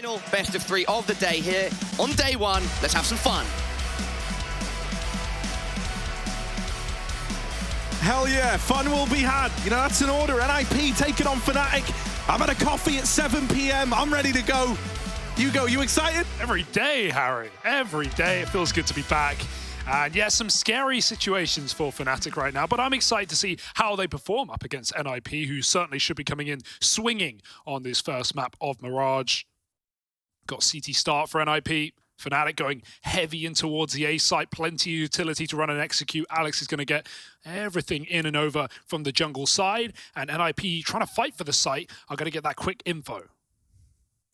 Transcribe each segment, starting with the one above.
Final best of 3 of the day here. On day 1, let's have some fun. Hell yeah, fun will be had. You know, that's an order. NiP taking on fnatic. I've had a coffee at 7 p.m. I'm ready to go. You excited? Every day, Harry. Every day. It feels good to be back. And yeah, some scary situations for fnatic right now, but I'm excited to see how they perform up against NiP, who certainly should be coming in swinging on this first map of Mirage. Got CT start for NiP. fnatic going heavy in towards the A site, plenty of utility to run and execute. Alex is going to get everything in and over from the jungle side, and NiP trying to fight for the site are going to get that quick info.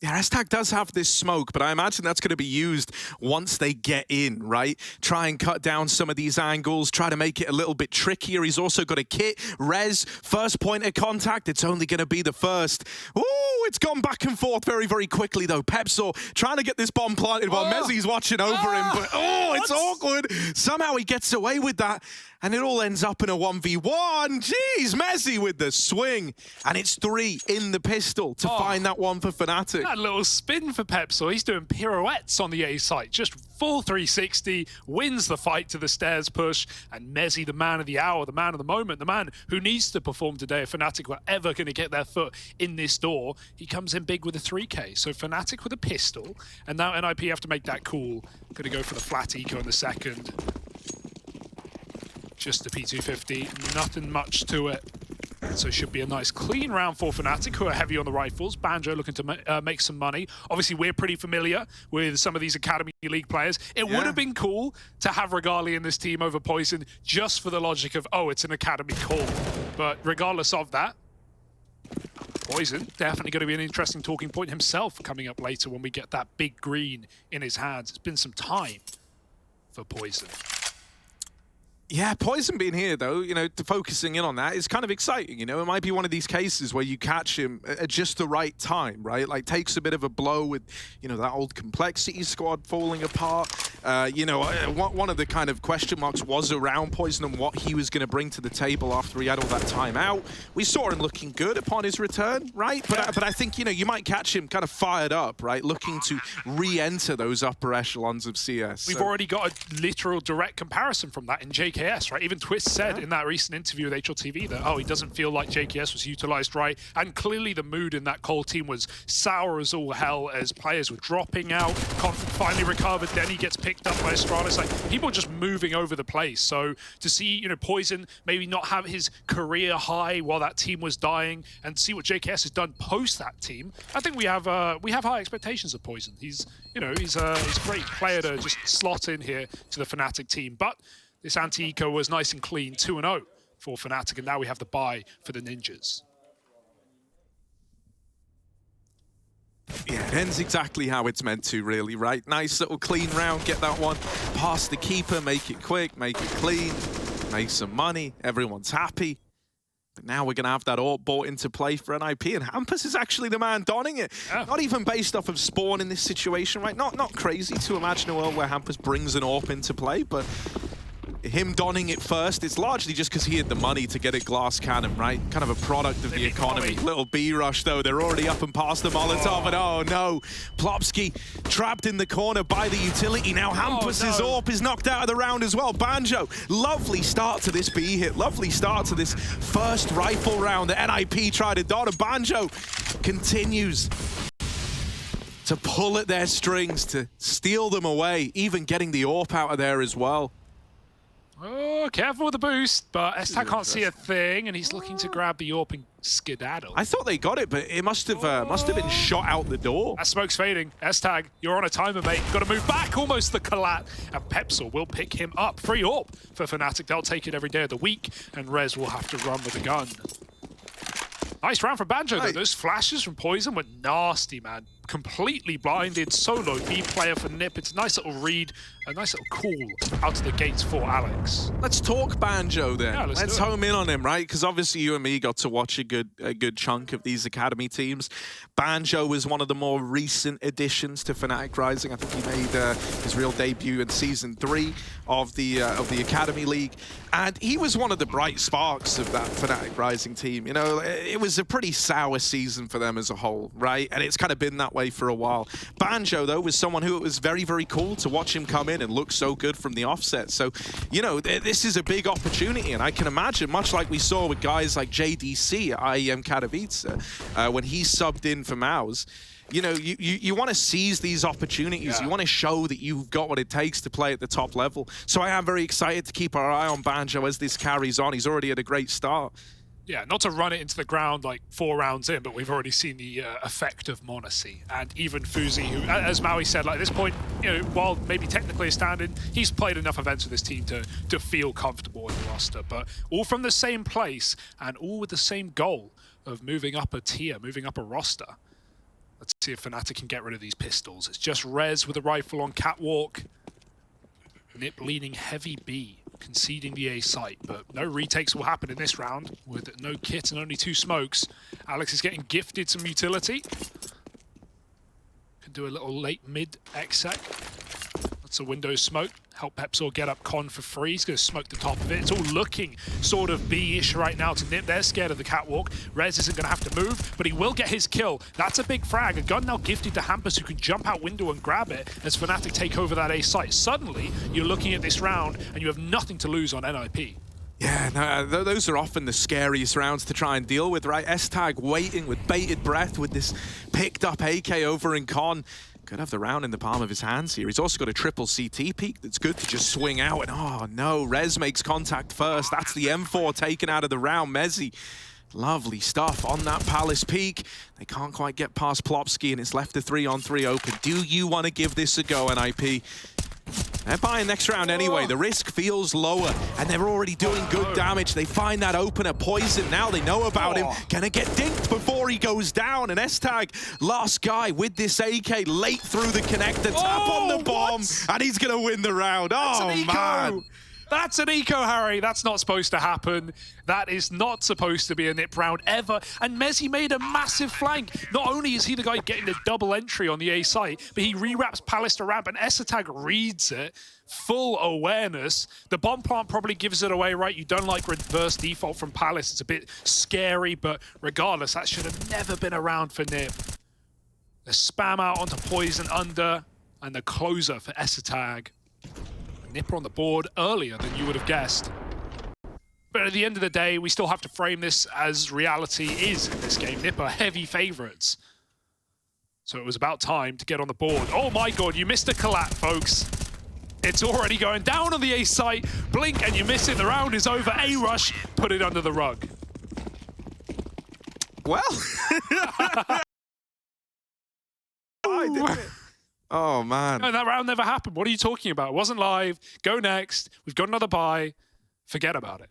Yeah, S-Tag does have this smoke, but I imagine that's going to be used once they get in, right? Try and cut down some of these angles, try to make it a little bit trickier. He's also got a kit. Rez, first point of contact. It's only going to be the first. Ooh, it's gone back and forth very, very quickly, though. Pepsor trying to get this bomb planted while Mezzi's watching over him, but it's awkward. Somehow he gets away with that, and it all ends up in a 1v1. Jeez, Mezzi with the swing, and it's 3 in the pistol to find that one for fnatic. That little spin for Pepsor. He's doing pirouettes on the A site. Just full 360, wins the fight to the stairs push, and Mezzi, the man of the hour, the man of the moment, the man who needs to perform today if fnatic were ever going to get their foot in this door, he comes in big with a 3K. So fnatic with a pistol, and now NiP have to make that call. Going to go for the flat eco in the second. Just the P250, nothing much to it. So it should be a nice clean round for fnatic, who are heavy on the rifles. Banjo looking to make some money. Obviously, we're pretty familiar with some of these Academy League players. It would have been cool to have Regali in this team over Poison, just for the logic of, oh, it's an Academy call. But regardless of that, Poison, definitely going to be an interesting talking point himself coming up later when we get that big green in his hands. It's been some time for Poison. Yeah, Poison being here, though, you know, focusing in on that is kind of exciting, you know? It might be one of these cases where you catch him at just the right time, right? Like, takes a bit of a blow with, you know, that old Complexity squad falling apart. You know, one of the kind of question marks was around Poison and what he was going to bring to the table after he had all that time out. We saw him looking good upon his return, right? But I think, you know, you might catch him kind of fired up, right? Looking to re-enter those upper echelons of CS. We've already got a literal direct comparison from that in JKS, right? Even Twist said in that recent interview with HLTV that, oh, he doesn't feel like JKS was utilized right. And clearly the mood in that Cold team was sour as all hell as players were dropping out. Conflict finally recovered. Then he gets picked up by Astralis. Like, people just moving over the place. So to see, you know, Poison maybe not have his career high while that team was dying, and see what JKS has done post that team, I think we have high expectations of Poison. He's, you know, he's a great player to just slot in here to the fnatic team. But this anti-eco was nice and clean, 2-0 for fnatic, and now we have the bye for the Ninjas. Yeah, it ends exactly how it's meant to, really, right? Nice little clean round, get that one past the keeper, make it quick, make it clean, make some money, everyone's happy. But now we're going to have that AWP brought into play for NiP, and Hampus is actually the man donning it. Yeah. Not even based off of Spawn in this situation, right? Not crazy to imagine a world where Hampus brings an AWP into play, but him donning it first, it's largely just because he had the money to get a glass cannon, right? Kind of a product of the economy. Little B-rush, though. They're already up and past the Molotov, and oh no, Plopsky trapped in the corner by the utility. Now Hampus's AWP is knocked out of the round as well. Banjo, lovely start to this B hit. Lovely start to this first rifle round that NiP tried to don, and Banjo continues to pull at their strings, to steal them away, even getting the AWP out of there as well. Oh, careful with the boost, but S-Tag can't see a thing, and he's looking to grab the AWP and skedaddle. I thought they got it, but it must have been shot out the door. That smoke's fading. S-Tag, you're on a timer, mate. Got to move back, almost the collat, and Pepsor will pick him up. Free AWP for fnatic. They'll take it every day of the week, and Rez will have to run with a gun. Nice round from Banjo, though. Those flashes from Poison were nasty, man. Completely blinded, solo B player for NiP. It's a nice little read, a nice little call out of the gates for Alex. Let's talk Banjo then. Yeah, let's home in on him, right? Because obviously you and me got to watch a good chunk of these Academy teams. Banjo was one of the more recent additions to fnatic Rising. I think he made his real debut in Season 3 of the Academy League. And he was one of the bright sparks of that fnatic Rising team. You know, it was a pretty sour season for them as a whole, right? And it's kind of been that way way for a while. Banjo, though, was someone who it was very, very cool to watch him come in and look so good from the offset. So, you know, this is a big opportunity, and I can imagine, much like we saw with guys like JDC at IEM Katowice, when he subbed in for Maus, you know, you want to seize these opportunities. Yeah. You want to show that you've got what it takes to play at the top level. So I am very excited to keep our eye on Banjo as this carries on. He's already had a great start. Yeah, not to run it into the ground like 4 rounds in, but we've already seen the effect of Monacy. And even Fuzi, who, as Maui said, like at this point, you know, while maybe technically a stand-in, he's played enough events with this team to feel comfortable in the roster. But all from the same place and all with the same goal of moving up a tier, moving up a roster. Let's see if fnatic can get rid of these pistols. It's just Rez with a rifle on catwalk. NiP leaning heavy B, conceding the A site, but no retakes will happen in this round with no kit and only 2 smokes. Alex is getting gifted some utility. Can do a little late mid exec. That's a Windows smoke. Help Pepsor get up Con for free. He's going to smoke the top of it. It's all looking sort of B-ish right now to NiP. They're scared of the catwalk. Rez isn't going to have to move, but he will get his kill. That's a big frag. A gun now gifted to Hampus, who can jump out window and grab it as fnatic take over that A site. Suddenly, you're looking at this round and you have nothing to lose on NiP. Yeah, no, those are often the scariest rounds to try and deal with, right? S-Tag waiting with bated breath with this picked up AK over in Con. Could have the round in the palm of his hands here. He's also got a triple CT peek that's good to just swing out. And oh no, Rez makes contact first. That's the M4 taken out of the round. Mezzi, lovely stuff on that Palace peak. They can't quite get past Plopsky, and it's left a 3-on-3 open. Do you want to give this a go, NiP? They're buying next round anyway. The risk feels lower, and they're already doing good damage. They find that opener, Poison. Now they know about him. Gonna get dinked before he goes down. And S-Tag, last guy with this AK, late through the connector, tap on the bomb, and he's gonna win the round. Oh, man. That's an eco, Harry. That's not supposed to happen. That is not supposed to be a NiP round ever. And Mezzi made a massive flank. Not only is he the guy getting the double entry on the A site, but he rewraps Palace to ramp, and S-Tag reads it. Full awareness. The bomb plant probably gives it away, right? You don't like reverse default from Palace. It's a bit scary, but regardless, that should have never been around for NiP. The spam out onto Poison under, and the closer for S-Tag. NiP on the board earlier than you would have guessed. But at the end of the day, we still have to frame this as reality is in this game. NiP are heavy favorites. So it was about time to get on the board. Oh my god, you missed a collat, folks. It's already going down on the A site. Blink and you miss it. The round is over. A rush, put it under the rug. Well. I did it. Oh, man. No, that round never happened. What are you talking about? It wasn't live. Go next. We've got another buy. Forget about it.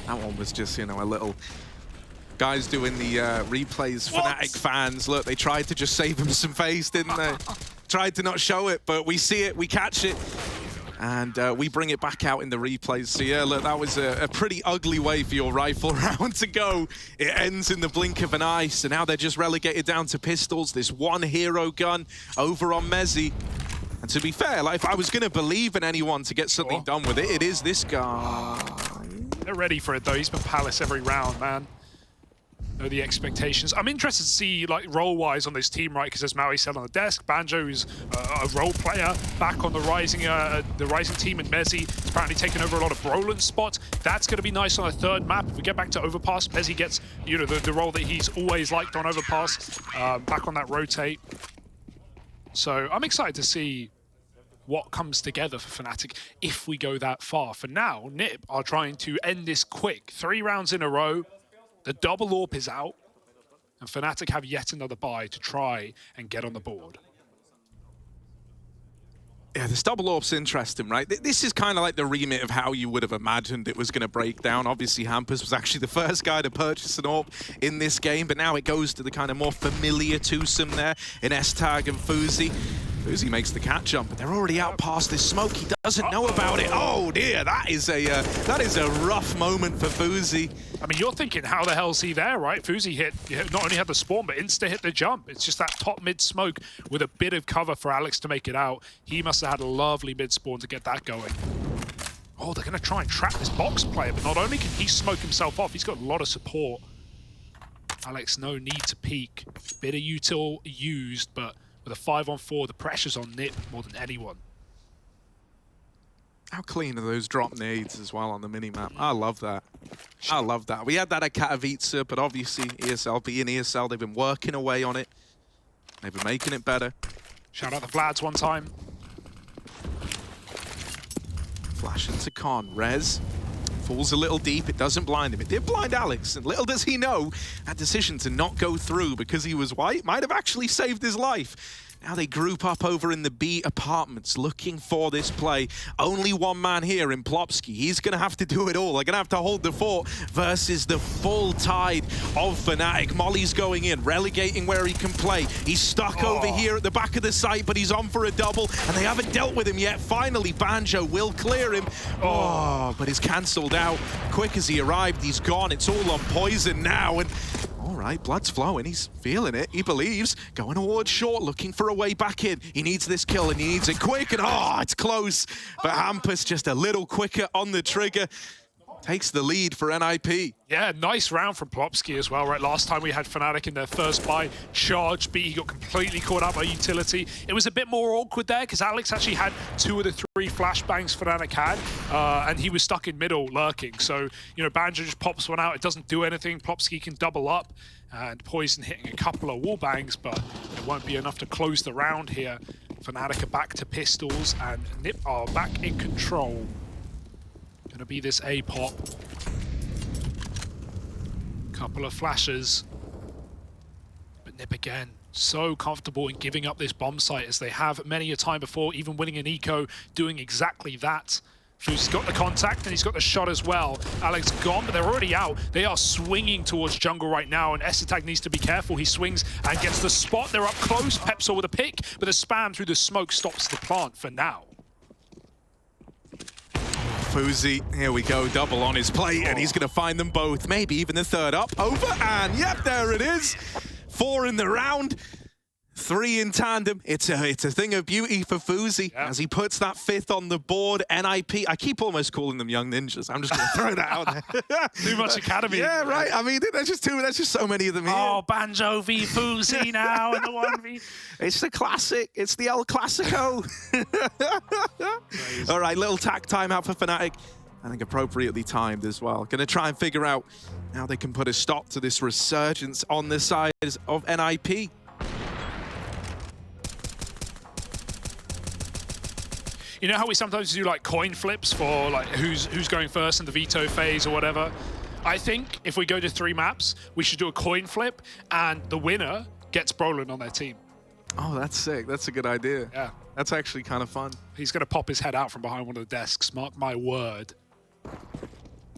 That one was just, you know, a little... Guys doing the replays, fnatic fans. Look, they tried to just save him some face, didn't they? Tried to not show it, but we see it, we catch it. And we bring it back out in the replays. So yeah, look, that was a pretty ugly way for your rifle round to go. It ends in the blink of an eye. So now they're just relegated down to pistols. This one hero gun over on Mezzi. And to be fair, like, if I was going to believe in anyone to get something done with it, it is this guy. They're ready for it, though. He's been Palace every round, man. Know the expectations. I'm interested to see, like, role-wise on this team, right? Because as Maui said on the desk, Banjo is a role player back on the rising team, and Mezzi is apparently taking over a lot of Brolin's spots. That's going to be nice on a third map. If we get back to Overpass, Mezzi gets, you know, the role that he's always liked on Overpass, back on that rotate. So I'm excited to see what comes together for fnatic if we go that far. For now, NiP are trying to end this quick. 3 rounds in a row. The double AWP is out, and fnatic have yet another buy to try and get on the board. Yeah, this double AWP's interesting, right? This is kind of like the remit of how you would have imagined it was going to break down. Obviously, Hampus was actually the first guy to purchase an AWP in this game, but now it goes to the kind of more familiar twosome there in S-Tag and Fuzi. Fuzi makes the cat jump, but they're already out past this smoke. He doesn't know about it. Oh dear, that is a rough moment for Fuzi. I mean, you're thinking, how the hell is he there, right? Fuzi not only had the spawn, but insta hit the jump. It's just that top mid smoke with a bit of cover for Alex to make it out. He must have had a lovely mid spawn to get that going. Oh, they're going to try and trap this box player, but not only can he smoke himself off, he's got a lot of support. Alex, no need to peek. Bit of util used, but with a 5-on-4, the pressure's on NiP more than anyone. How clean are those drop nades as well on the minimap? I love that. I love that. We had that at Katowice, but obviously ESL being ESL, they've been working away on it. They've been making it better. Shout out the Vlads one time. Flash into Con. Rez falls a little deep. It doesn't blind him. It did blind Alex, and little does he know, that decision to not go through because he was white might have actually saved his life. Now they group up over in the B apartments looking for this play. Only one man here in Plopsky. He's going to have to do it all. They're going to have to hold the fort versus the full tide of fnatic. Molly's going in, relegating where he can play. He's stuck over here at the back of the site, but he's on for a double, and they haven't dealt with him yet. Finally, Banjo will clear him. But he's cancelled out. Quick as he arrived, he's gone. It's all on Poison now, and all right, blood's flowing. He's feeling it. He believes. Going towards short, looking for a way back in. He needs this kill, and he needs it quick. And it's close. But Hampus just a little quicker on the trigger. Takes the lead for NiP. Yeah, nice round from Plopsky as well, right? Last time we had fnatic in their first buy, charge B, he got completely caught up by utility. It was a bit more awkward there because Alex actually had 2 of the 3 flashbangs fnatic had, and he was stuck in middle lurking. So, you know, Banjo just pops one out, it doesn't do anything. Plopsky can double up, and Poison hitting a couple of wall bangs, but it won't be enough to close the round here. fnatic are back to pistols, and NiP are back in control. Gonna be this A pop. Couple of flashes. But NiP again, so comfortable in giving up this bomb site as they have many a time before, even winning an eco, doing exactly that. Fuzi's got the contact and he's got the shot as well. Alex gone, but they're already out. They are swinging towards jungle right now, and Essetag needs to be careful. He swings and gets the spot. They're up close. Pepsor with a pick, but the spam through the smoke stops the plant for now. Fuzi, here we go, double on his plate, and he's going to find them both. Maybe even the third up, over, and yep, there it is. 4 in the round, 3 in tandem. It's a thing of beauty for Fuzi as he puts that 5th on the board. NiP, I keep almost calling them young ninjas. I'm just going to throw that out there. Too much academy. Yeah, right. I mean, there's just so many of them here. Oh, Banjo v Fuzi now in the 1v. It's the classic. It's the El Clasico. All right, little tack time out for fnatic. I think appropriately timed as well. Going to try and figure out how they can put a stop to this resurgence on the side of NiP. You know how we sometimes do like coin flips for like who's going first in the veto phase or whatever? I think if we go to 3 maps, we should do a coin flip and the winner gets Brolin on their team. Oh, that's sick. That's a good idea. Yeah. That's actually kind of fun. He's going to pop his head out from behind one of the desks, mark my word.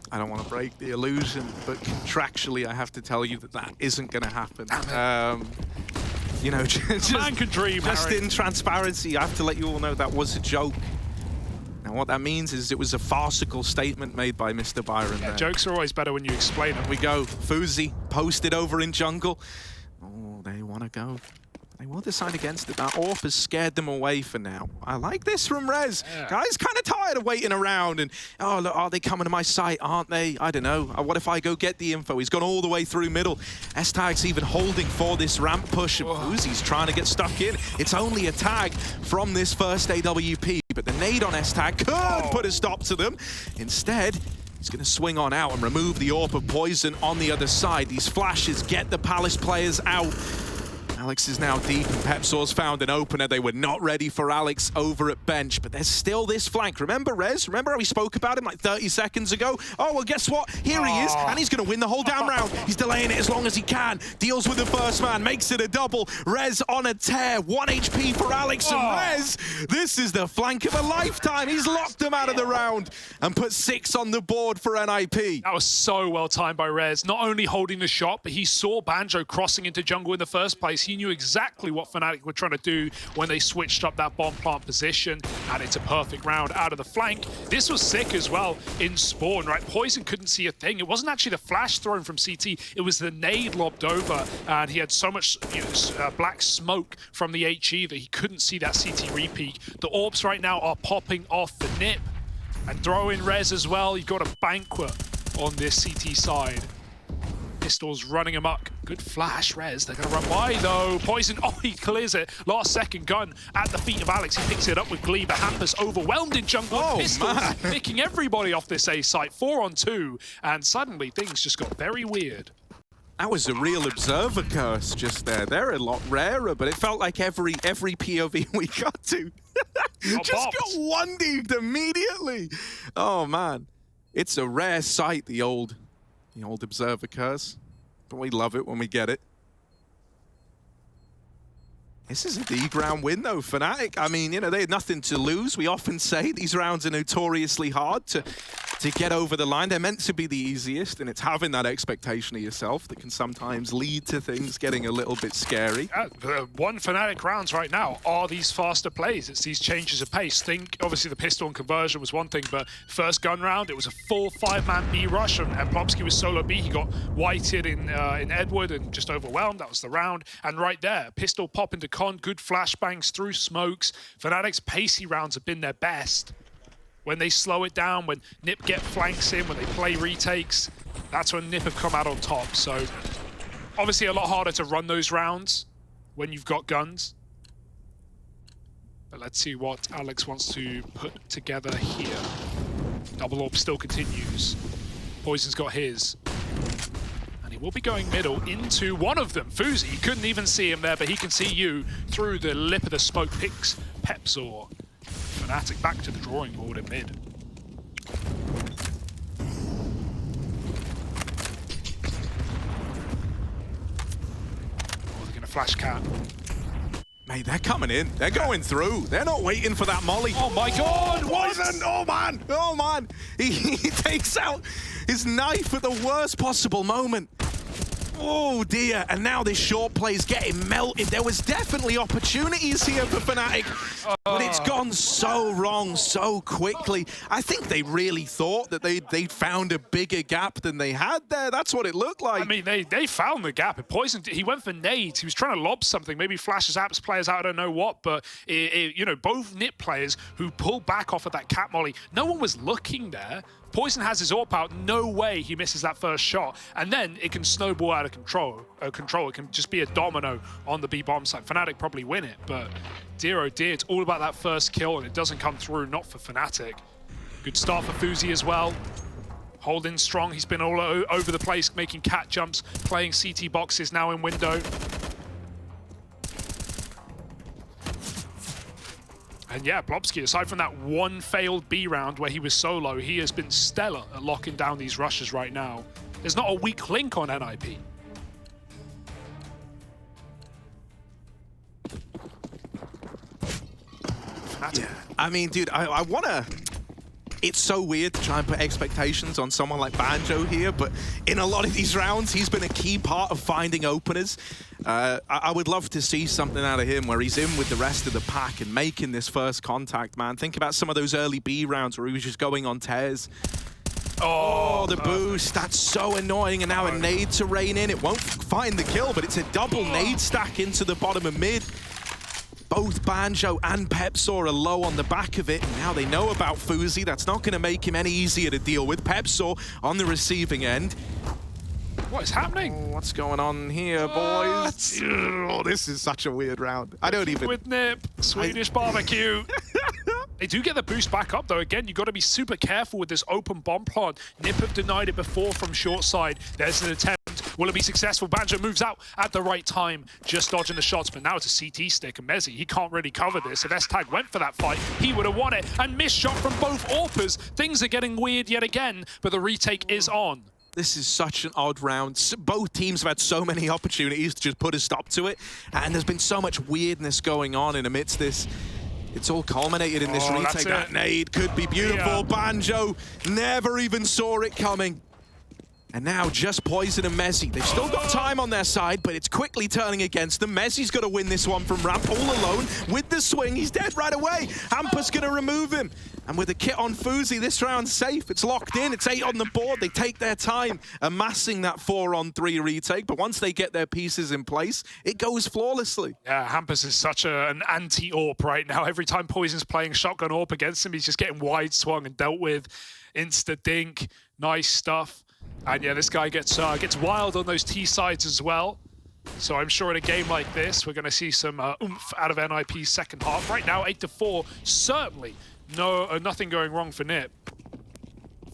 I don't want to break the illusion, but contractually I have to tell you that that isn't going to happen. You know, Man can dream, just Harry. in transparency, I have to let you all know that was a joke. Now, what that means is it was a farcical statement made by Mr. Byron there. Jokes are always better when you explain them. We go. Fuzi posted over in jungle. Oh, they want to go. They will decide against it. That AWP has scared them away for now. I like this from Rez. Yeah. Guys kind of tired of waiting around and, oh, look, are they coming to my site? Aren't they? I don't know. What if I go get the info? He's gone all the way through middle. Estag's even holding for this ramp push. And Fuzi's trying to get stuck in. It's only a tag from this first AWP, but the nade on Estag could put a stop to them. Instead, he's going to swing on out and remove the AWP of Poison on the other side. These flashes get the Palace players out. Alex is now deep, and Pepsor's found an opener. They were not ready for Alex over at bench, but there's still this flank. Remember Rez? Remember how we spoke about him like 30 seconds ago? Oh, well, guess what? Here he is, and he's going to win the whole damn round. He's delaying it as long as he can. Deals with the first man, makes it a double. Rez on a tear. 1 HP for Alex, and Rez, this is the flank of a lifetime. He's locked them out of the round and put 6 on the board for NiP. That was so well timed by Rez. Not only holding the shot, but he saw Banjo crossing into jungle in the first place. He knew exactly what fnatic were trying to do when they switched up that bomb plant position, and it's a perfect round out of the flank. This was sick as well in spawn, right? Poison couldn't see a thing. It wasn't actually the flash thrown from CT, it was the nade lobbed over, and he had so much black smoke from the HE that he couldn't see that CT repeat. The AWPs right now are popping off the NiP, and throw in Rez as well. You've got a banquet on this CT side. Pistol's running amok. Good flash, Rez. They're going to run by, though. Poison, oh, he clears it. Last second gun at the feet of Alex. He picks it up with glee, but Hampus overwhelmed in jungle. Oh, Pistols man. picking everybody off this A site. 4-on-2, and suddenly things just got very weird. That was a real observer curse just there. They're a lot rarer, but it felt like every POV we got to just got one-deed immediately. Oh, man. It's a rare sight, the old observer curse. But we love it when we get it. This is a D-ground win, though, fnatic. I mean, you know, they had nothing to lose. We often say these rounds are notoriously hard to get over the line. They're meant to be the easiest, and it's having that expectation of yourself that can sometimes lead to things getting a little bit scary. The one fnatic rounds right now are these faster plays. It's these changes of pace. Think, obviously, the pistol and conversion was one thing, but first gun round, it was a full 5-man B rush, and Plopsky was solo B. He got whited in Edward and just overwhelmed. That was the round. And right there, pistol pop into con, good flashbangs through smokes. fnatic's pacey rounds have been their best. When they slow it down, when NiP get flanks in, when they play retakes, that's when NiP have come out on top. So obviously a lot harder to run those rounds when you've got guns. But let's see what Alex wants to put together here. Double orb still continues. Poison's got his. And he will be going middle into one of them. Fuzi, you couldn't even see him there, but he can see you through the lip of the smoke. Picks Pepzor. fnatic back to the drawing board in mid. Oh, they're gonna flash cat. Mate, they're coming in. They're going through. They're not waiting for that molly. Oh my god! Oh man! Oh man! He takes out his knife at the worst possible moment. Oh dear, and now this short play is getting melted. There was definitely opportunities here for fnatic, but it's gone so wrong so quickly. I think they really thought that they'd found a bigger gap than they had there. That's what it looked like. I mean, they found the gap. It poisoned. He went for nades. He was trying to lob something. Maybe flashes apps players out. I don't know what, but you know, both NiP players who pulled back off of that cat molly. No one was looking there. Poison has his AWP out. No way he misses that first shot. And then it can snowball out of control. It can just be a domino on the B bomb site. fnatic probably win it, but dear oh dear, it's all about that first kill, and it doesn't come through, not for fnatic. Good start for Fuzi as well. Holding strong. He's been all over the place, making cat jumps, playing CT boxes now in window. And yeah, Plopsky, aside from that one failed B round where he was solo, he has been stellar at locking down these rushes right now. There's not a weak link on NiP. Yeah. I mean, dude, I want to... It's so weird to try and put expectations on someone like Banjo here, but in a lot of these rounds, he's been a key part of finding openers. I would love to see something out of him where he's in with the rest of the pack and making this first contact, man. Think about some of those early B rounds where he was just going on tears. Oh, the boost. That's so annoying. And now a nade to rain in. It won't find the kill, but it's a double nade stack into the bottom of mid. Both Banjo and Pepzor are low on the back of it. And now they know about Fuzi. That's not going to make him any easier to deal with. Pepzor on the receiving end. What is happening? Oh, what's going on here, boys? Oh, this is such a weird round. I don't even... With NiP, Swedish barbecue. They do get the boost back up, though. Again, you've got to be super careful with this open bomb plant. NiP have denied it before from short side. There's an attempt. Will it be successful? Banjo moves out at the right time, just dodging the shots, but now it's a CT stick, and Mezzi, he can't really cover this. If S-Tag went for that fight, he would have won it, and missed shot from both AWPers. Things are getting weird yet again, but the retake is on. This is such an odd round. Both teams have had so many opportunities to just put a stop to it, and there's been so much weirdness going on in amidst this. It's all culminated in this retake. That nade could be beautiful. Yeah. Banjo never even saw it coming. And now just Poison and Mezzi. They've still got time on their side, but it's quickly turning against them. Mezzi's got to win this one from ramp all alone. With the swing, he's dead right away. Hampus going to remove him. And with a kit on Fuzi, this round's safe. It's locked in. It's 8 on the board. They take their time amassing that 4-on-3 retake. But once they get their pieces in place, it goes flawlessly. Yeah, Hampus is such an anti-AWP right now. Every time Poison's playing shotgun AWP against him, he's just getting wide swung and dealt with. Insta-dink. Nice stuff. And yeah, this guy gets wild on those T sides as well. So I'm sure in a game like this, we're going to see some oomph out of NiP's second half. Right now, 8-4, certainly nothing going wrong for NiP.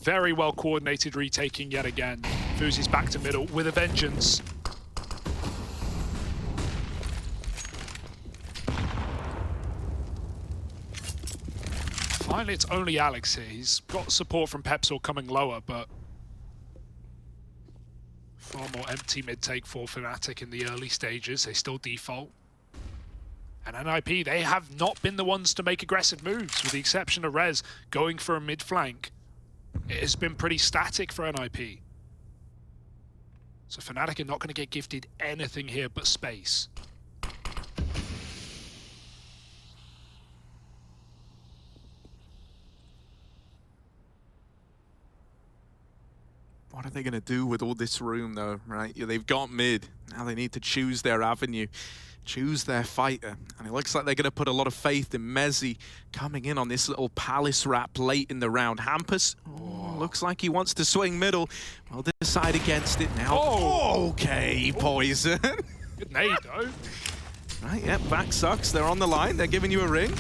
Very well coordinated retaking yet again. foozy's back to middle with a vengeance. Finally, it's only Alex here. He's got support from Pepsor coming lower, but far more empty mid-take for fnatic in the early stages. They still default. And NiP, they have not been the ones to make aggressive moves, with the exception of Rez going for a mid-flank. It has been pretty static for NiP. So fnatic are not going to get gifted anything here but space. What are they going to do with all this room, though, right? They've got mid. Now they need to choose their avenue, choose their fighter. And it looks like they're going to put a lot of faith in Mezzi coming in on this little Palace wrap late in the round. Hampus, looks like he wants to swing middle. We'll decide against it now. Oh, okay, Poison. Good nade, though. Right, yeah, back sucks. They're on the line. They're giving you a ring.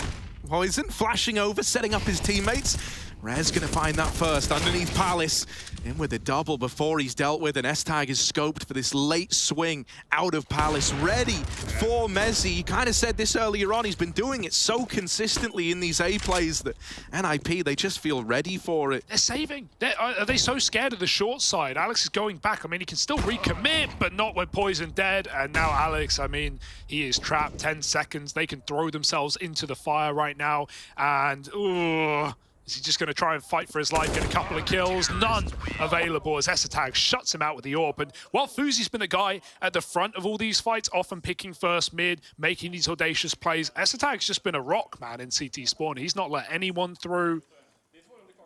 Poison flashing over, setting up his teammates. Rez gonna find that first underneath Palace. In with a double before he's dealt with, and S-Tag is scoped for this late swing out of Palace, ready for Mezzi. You kind of said this earlier on, he's been doing it so consistently in these A plays that NiP, they just feel ready for it. They're saving. Are they so scared of the short side? Alex is going back. I mean, he can still recommit, but not when Poison dead. And now Alex, I mean, he is trapped. 10 seconds. They can throw themselves into the fire right now. And, ooh. Is he just going to try and fight for his life, get a couple of kills? None available as S-Tag shuts him out with the AWP. And while foozy's been the guy at the front of all these fights, often picking first mid, making these audacious plays, S-Tag's just been a rock, man, in CT spawn. He's not let anyone through.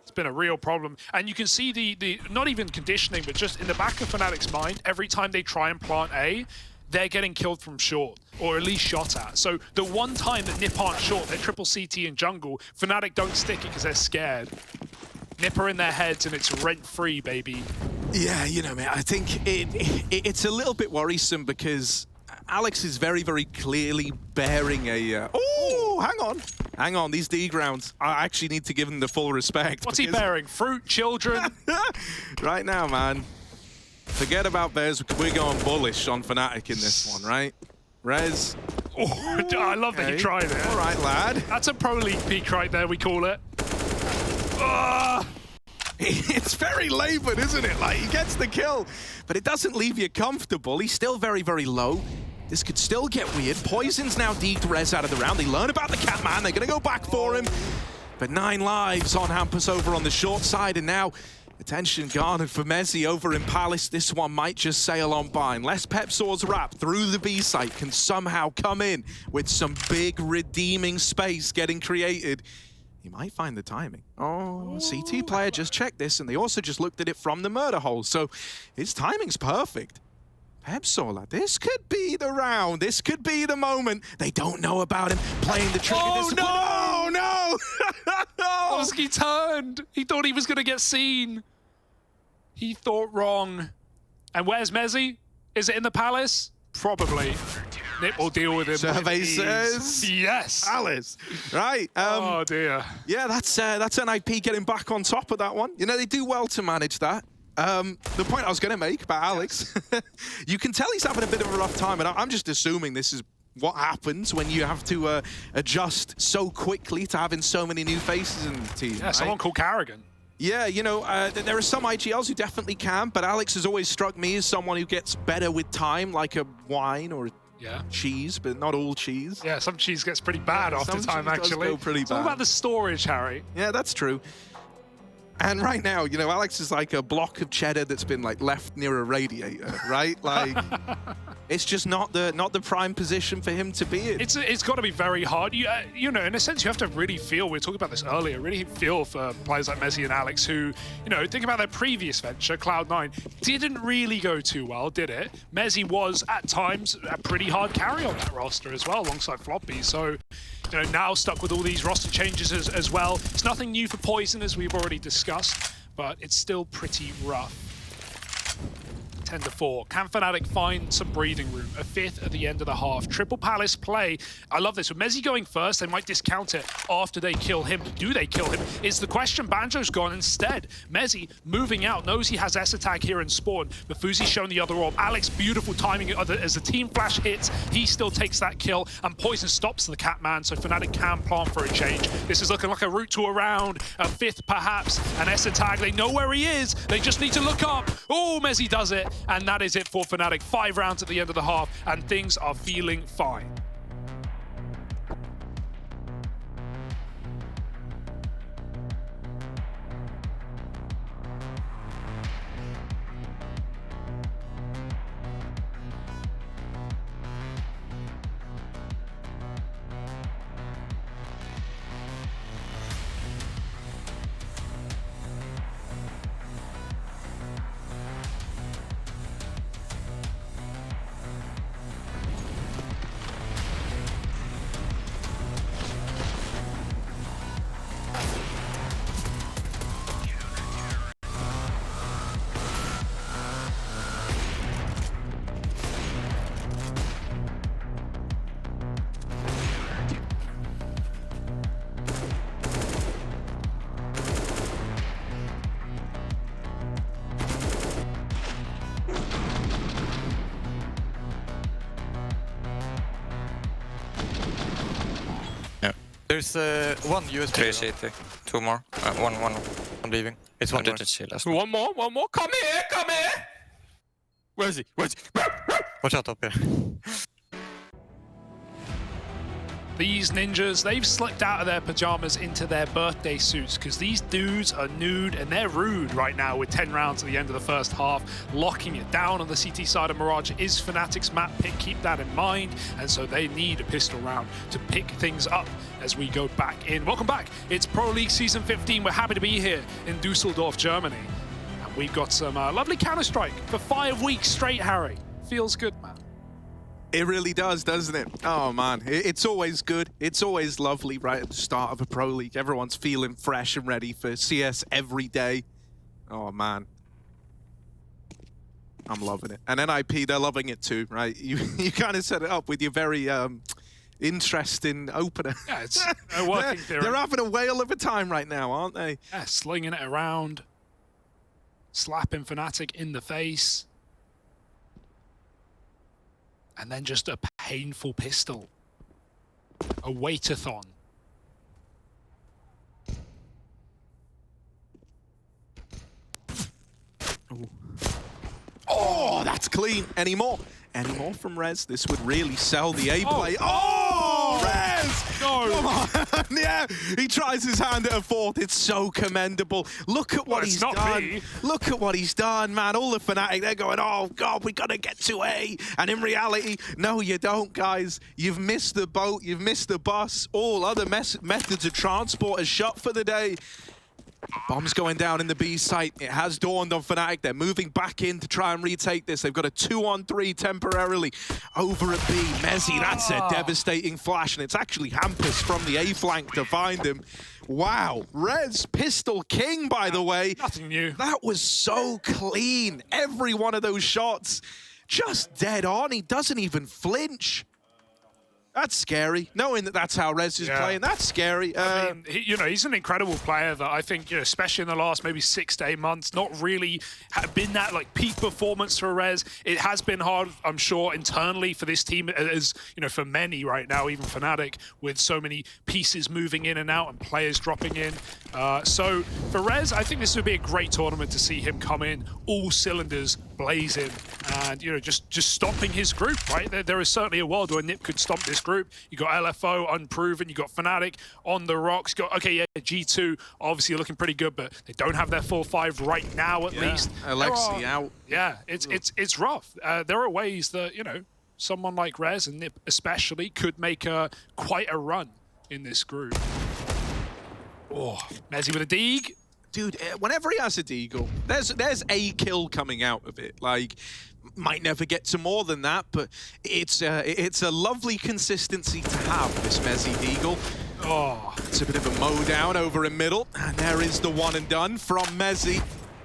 It's been a real problem. And you can see the not even conditioning, but just in the back of Fnatic's mind, every time they try and plant A, they're getting killed from short, or at least shot at. So the one time that NiP aren't short, they're triple CT in jungle, Fnatic don't stick it because they're scared. NiP are in their heads and it's rent-free, baby. Yeah, you know, man, I think it's a little bit worrisome because Alex is very, very clearly bearing a... oh, hang on, these D grounds. I actually need to give him the full respect. What's he bearing? Fruit, children? Right now, man. Forget about bears, we're going bullish on Fnatic in this one, right? Rez. Oh, I love that you tried it. All right, lad. That's a Pro League peak right there, we call it. It's very laboured, isn't it? Like, he gets the kill, but it doesn't leave you comfortable. He's still very, very low. This could still get weird. Poison's now deked Rez out of the round. They learn about the Catman. They're going to go back for him. But 9 lives on Hampus over on the short side, and now attention garnered for Mezzi over in Palace. This one might just sail on by. Unless Pepsor's wrap through the B site can somehow come in with some big redeeming space getting created, he might find the timing. Oh, CT player just checked this, and they also just looked at it from the murder hole, so his timing's perfect. Pepsor, lad, this could be the round. This could be the moment. They don't know about him playing the trigger. Oh, no! No! Oski turned. He thought he was going to get seen. He thought wrong. And where's Mezzi? Is it in the Palace? Probably. NiP will deal with him. Survey says yes. Palace. Right. Oh, dear. Yeah, that's NiP getting back on top of that one. You know, they do well to manage that. The point I was going to make about Alex, you can tell he's having a bit of a rough time, and I'm just assuming this is what happens when you have to adjust so quickly to having so many new faces in the team. Yeah, right? Someone called Carrigan. Yeah, you know, there are some IGLs who definitely can, but Alex has always struck me as someone who gets better with time, like a wine or cheese, but not all cheese. Yeah, some cheese gets pretty bad after time, actually. Go pretty it's bad. all about the storage, Harry. Yeah, that's true. And right now, you know, Alex is like a block of cheddar that's been like left near a radiator, right? Like, it's just not the prime position for him to be in. It's got to be very hard. You know, in a sense, you have to really feel. We were talking about this earlier. Really feel for players like Mezzi and Alex, who, you know, think about their previous venture, Cloud9, didn't really go too well, did it? Mezzi was at times a pretty hard carry on that roster as well, alongside Floppy. So, you know, now stuck with all these roster changes as well. It's nothing new for Poison, as we've already discussed, but it's still pretty rough. 10-4. Can fnatic find some breathing room? A fifth at the end of the half. Triple Palace play. I love this. With Mezzi going first, they might discount it after they kill him. Do they kill him? Is the question. Banjo's gone instead. Mezzi moving out, knows he has S-Attack here in spawn. But Fuzi's shown the other orb. Alex, beautiful timing as the team flash hits. He still takes that kill, and Poison stops the Catman, so fnatic can plan for a change. This is looking like a route to a round, a fifth perhaps, and S-Attack, they know where he is. They just need to look up. Oh, Mezzi does it, and that is it for fnatic. 5 rounds at the end of the half, and things are feeling fine. There's one USB. 380. 2 more. One. I'm leaving. It's I one more. didn't see last One more. Come here. Where is he? Watch out up here. These ninjas, they've slipped out of their pajamas into their birthday suits because these dudes are nude and they're rude right now with 10 rounds at the end of the first half, locking it down on the CT side of Mirage. Is fnatic's map pick, keep that in mind, and so they need a pistol round to pick things up as we go back in. Welcome back. It's Pro League Season 15. We're happy to be here in Dusseldorf, Germany. And we've got some lovely Counter-Strike for 5 weeks straight, Harry. Feels good, man. It really does, doesn't it? Oh, man. It's always good. It's always lovely right at the start of a Pro League. Everyone's feeling fresh and ready for CS every day. Oh, man. I'm loving it. And NiP, they're loving it too, right? You kind of set it up with your very interesting opener. Yeah, it's a working theory. They're having a whale of a time right now, aren't they? Yeah, slinging it around. Slapping fnatic in the face. And then just a painful pistol. A waitathon. Oh, that's clean. Any more from Rez? This would really sell the A play. Oh, Rez! No. Come on. Yeah, he tries his hand at a fourth. It's so commendable. Look at what he's done. Me. Look at what he's done, man. All the Fnatic, they're going, oh, God, we got to get to A. And in reality, no, you don't, guys. You've missed the boat. You've missed the bus. All other methods of transport are shut for the day. Bombs going down in the B site. It has dawned on Fnatic. They're moving back in to try and retake this. They've got a 2-on-3 temporarily over at B. Mezzi, that's a devastating flash, and it's actually Hampus from the A flank to find him. Wow, Rez, Pistol King, by the way. Nothing new. That was so clean. Every one of those shots just dead on. He doesn't even flinch. That's scary. Knowing that that's how Rez is playing, that's scary. I mean, he's an incredible player that I think, especially in the last maybe 6 to 8 months, not really been that like peak performance for Rez. It has been hard, I'm sure, internally for this team, as for many right now, even Fnatic, with so many pieces moving in and out and players dropping in. So for Rez, I think this would be a great tournament to see him come in, all cylinders blazing, and just stomping his group. Right, there is certainly a world where NiP could stomp this group. You got LFO, Unproven, you got Fnatic on the rocks. G2 obviously looking pretty good, but they don't have their full 5 right now at least. Alexi out. Yeah, it's rough. There are ways that someone like Rez and NiP especially could make quite a run in this group. Oh, Mezzi with a deeg. Dude, whenever he has a deagle, there's a kill coming out of it. Like, might never get to more than that, but it's a lovely consistency to have, this Mezzi deagle. Oh, it's a bit of a mow down over in middle, and there is the one and done from Mezzi.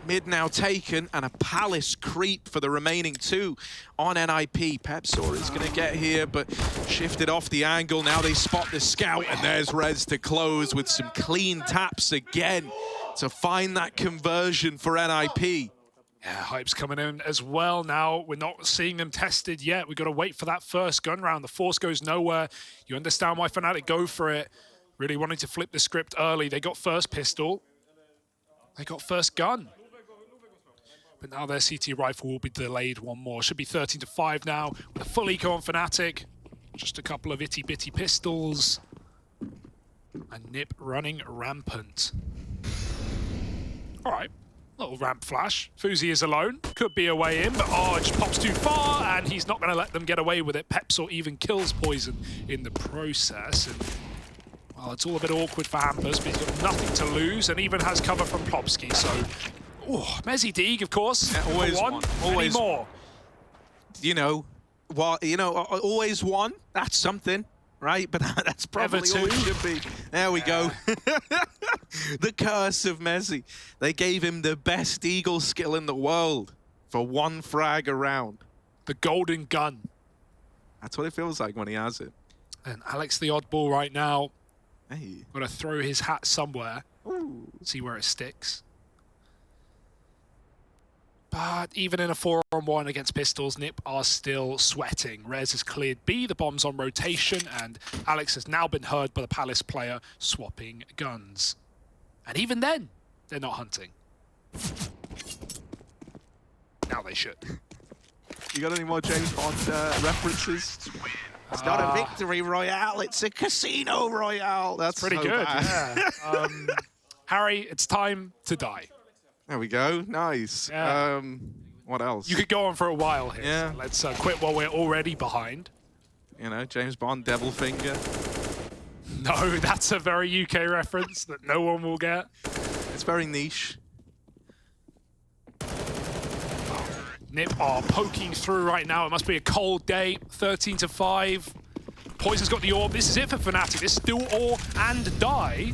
Mid now taken, and a Palace creep for the remaining two on NiP. Pepsor is going to get here, but shifted off the angle. Now they spot the scout, and there's Rez to close with some clean taps again to find that conversion for NiP. Yeah, Hype's coming in as well now. We're not seeing them tested yet. We've got to wait for that first gun round. The force goes nowhere. You understand why fnatic go for it. Really wanting to flip the script early. They got first pistol. They got first gun. But now their CT rifle will be delayed one more. Should be 13-5 now with a full eco on fnatic. Just a couple of itty-bitty pistols. And NiP running rampant. All right. Little ramp flash. foozy is alone. Could be a way in, but oh, it just pops too far, and he's not going to let them get away with it. Pepsor even kills Poison in the process. And, well, it's all a bit awkward for Hampus, but he's got nothing to lose, and even has cover from Plopsky. So, oh, Mezzy Deeg, of course. Yeah, always one. Always any more. You know, always one. That's something. Right, but that's probably all it should be. There we go. The curse of Mezzy. They gave him the best Eagle skill in the world for one frag around. The golden gun. That's what it feels like when he has it. And Alex the oddball right now. Hey. Got to throw his hat somewhere. Ooh. See where it sticks. But even in a 4-on-1 against pistols, NiP are still sweating. Rez has cleared B, the bomb's on rotation, and Alex has now been heard by the Palace player swapping guns. And even then, they're not hunting. Now they should. You got any more James Bond references? It's not a victory royale, it's a casino royale. That's pretty so good, bad. yeah. Harry, it's time to die. There we go. Nice. Yeah. What else? You could go on for a while here. Yeah. So let's quit while we're already behind. You know, James Bond, Devil Finger. No, that's a very UK reference that no one will get. It's very niche. NiP are poking through right now. It must be a cold day. 13-5. Poison's got the orb. This is it for fnatic. This is do or and die.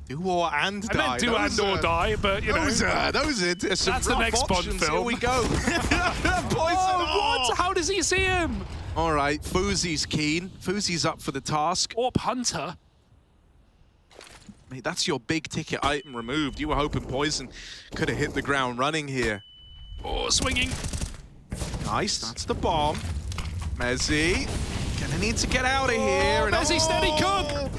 Do or and die. I meant do and or die, but you know. Those are some that's the next Bond options. film. Here we go. Poison. Oh, what? How does he see him? All right, foozy's keen. foozy's up for the task. Orb Hunter. Mate, that's your big ticket item removed. You were hoping Poison could have hit the ground running here. Oh, swinging. Nice, that's the bomb. Mezzy, gonna need to get out of here. Mezzy, steady cook.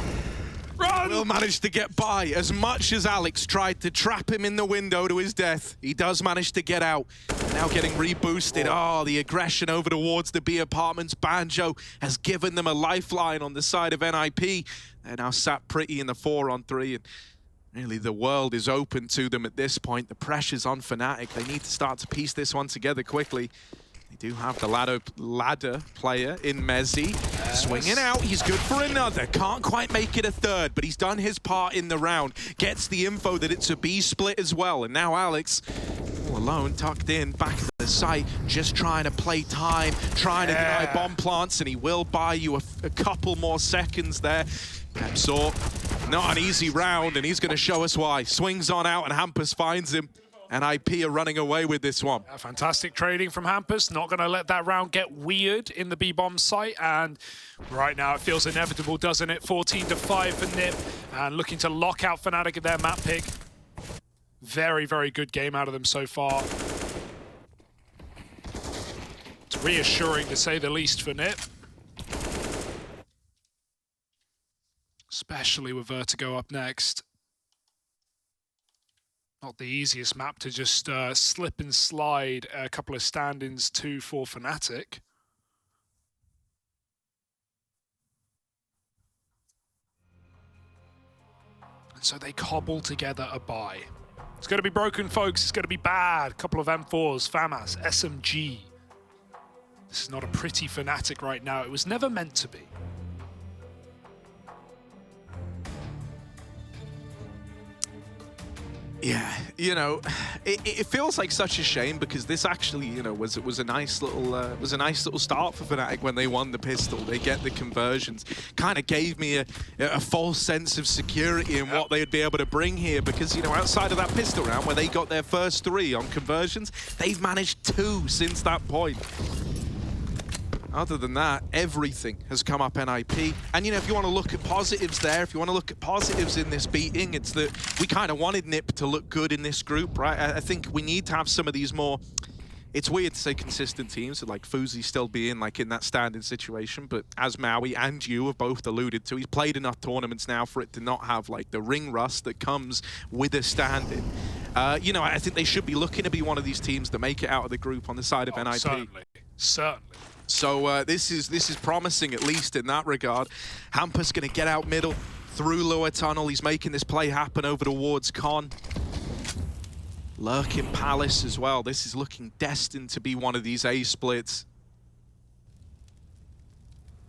Run! Will manage to get by. As much as Alex tried to trap him in the window to his death, he does manage to get out. Now getting reboosted. Oh, the aggression over towards the B apartments. Banjo has given them a lifeline on the side of NiP. They're now sat pretty in the 4-on-3, and really the world is open to them at this point. The pressure's on fnatic. They need to start to piece this one together quickly. They do have the ladder player in Mezzy. Yes. Swinging out, he's good for another. Can't quite make it a third, but he's done his part in the round. Gets the info that it's a B split as well. And now Alex, all alone, tucked in, back to the site, just trying to play time, trying to deny bomb plants, and he will buy you a couple more seconds there. Pepsor, not an easy round, and he's going to show us why. Swings on out, and Hampus finds him. And NiP are running away with this one. Fantastic trading from Hampus. Not going to let that round get weird in the B-bomb site. And right now it feels inevitable, doesn't it? 14-5 for NiP. And looking to lock out fnatic at their map pick. Very, very good game out of them so far. It's reassuring to say the least for NiP. Especially with Vertigo up next. Not the easiest map to just slip and slide a couple of stand-ins to for fnatic. And so they cobble together a buy. It's going to be broken, folks. It's going to be bad. A couple of M4s, FAMAS, SMG. This is not a pretty fnatic right now. It was never meant to be. Yeah, you know, it feels like such a shame because this actually, you know, was a nice little start for fnatic when they won the pistol. They get the conversions, kind of gave me a false sense of security in what they'd be able to bring here because, you know, outside of that pistol round where they got their first 3 on conversions, they've managed 2 since that point. Other than that, everything has come up NiP. And, you know, if you want to look at positives there, if you want to look at positives in this beating, it's that we kind of wanted NiP to look good in this group, right? I think we need to have some of these more... It's weird to say consistent teams, so like foozie still being like in that standing situation, but as Maui and you have both alluded to, he's played enough tournaments now for it to not have like the ring rust that comes with a standing. You know, I think they should be looking to be one of these teams that make it out of the group on the side of NiP. Certainly. So this is promising, at least in that regard. Hampus going to get out middle through lower tunnel. He's making this play happen over towards Con. Lurking Palace as well. This is looking destined to be one of these A splits.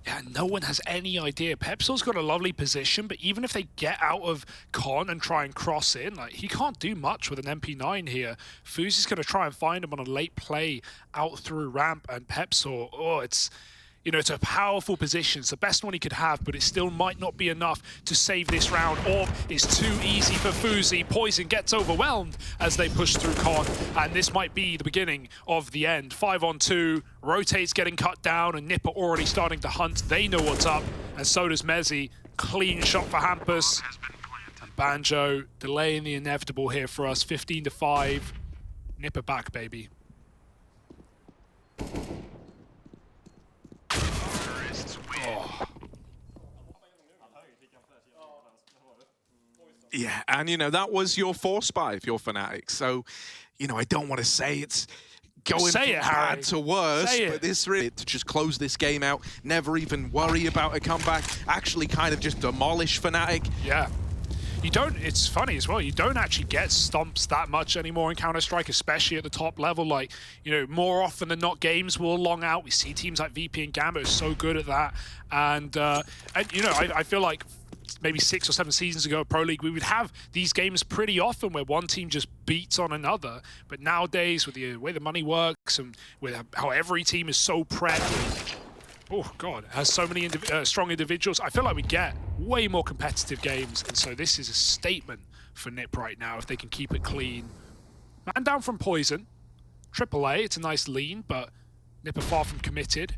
Yeah, no one has any idea. Pepso's got a lovely position, but even if they get out of Con and try and cross in, like he can't do much with an MP9 here. Fuzi's going to try and find him on a late play out through ramp, and Pepso, oh, it's, you know, it's a powerful position. It's the best one he could have, but it still might not be enough to save this round. Orb is too easy for Fuzi. Poison gets overwhelmed as they push through Con, and this might be the beginning of the end. 5-on-2, Rotate's getting cut down, and NiP are already starting to hunt. They know what's up, and so does Mezzi. Clean shot for Hampus. And Banjo delaying the inevitable here for us. 15-5. NiP are back, baby. Yeah, and you know, that was your force buy if you're Fnatic. So, you know, I don't want to say it's going from bad to worse, but this really to just close this game out, never even worry about a comeback, actually kind of just demolish Fnatic. Yeah. You don't, it's funny as well, you don't actually get stomps that much anymore in Counter-Strike, especially at the top level. Like, you know, more often than not, games will long out. We see teams like VP and Gambit are so good at that. And you know, I feel like maybe 6 or 7 seasons ago at Pro League, we would have these games pretty often where one team just beats on another. But nowadays, with the way the money works and with how every team is so prepped, oh god, has so many strong individuals, I feel like we get way more competitive games. And so this is a statement for NiP right now if they can keep it clean. Man down from Poison. AAA, it's a nice lean, but NiP are far from committed.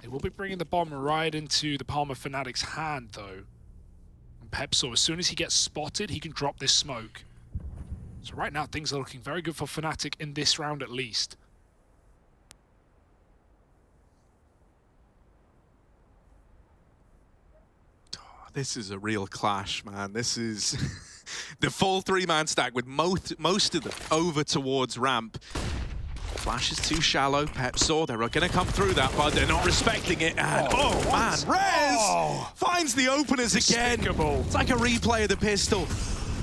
They will be bringing the bomb right into the palm of Fnatic's hand, though. And Pepso, as soon as he gets spotted, he can drop this smoke. So right now, things are looking very good for Fnatic in this round, at least. This is a real clash, man. This is the full 3-man stack with most of them over towards ramp. Flash is too shallow. Pepso, they're going to come through that, but they're not respecting it. And oh man, Rez finds the openers again. It's like a replay of the pistol.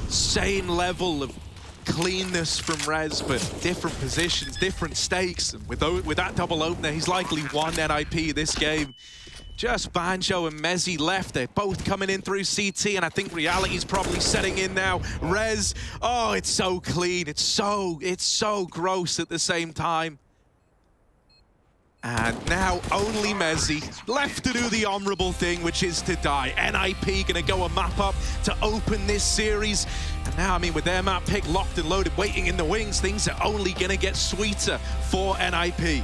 Same level of cleanness from Rez, but different positions, different stakes. And with that double opener, he's likely won NiP this game. Just Banjo and Mezzi left. They're both coming in through CT, and I think reality's probably setting in now. Rez, oh, it's so clean. It's so gross at the same time. And now only Mezzi left to do the honorable thing, which is to die. NiP gonna go a map up to open this series. And now, I mean, with their map pick locked and loaded, waiting in the wings, things are only gonna get sweeter for NiP.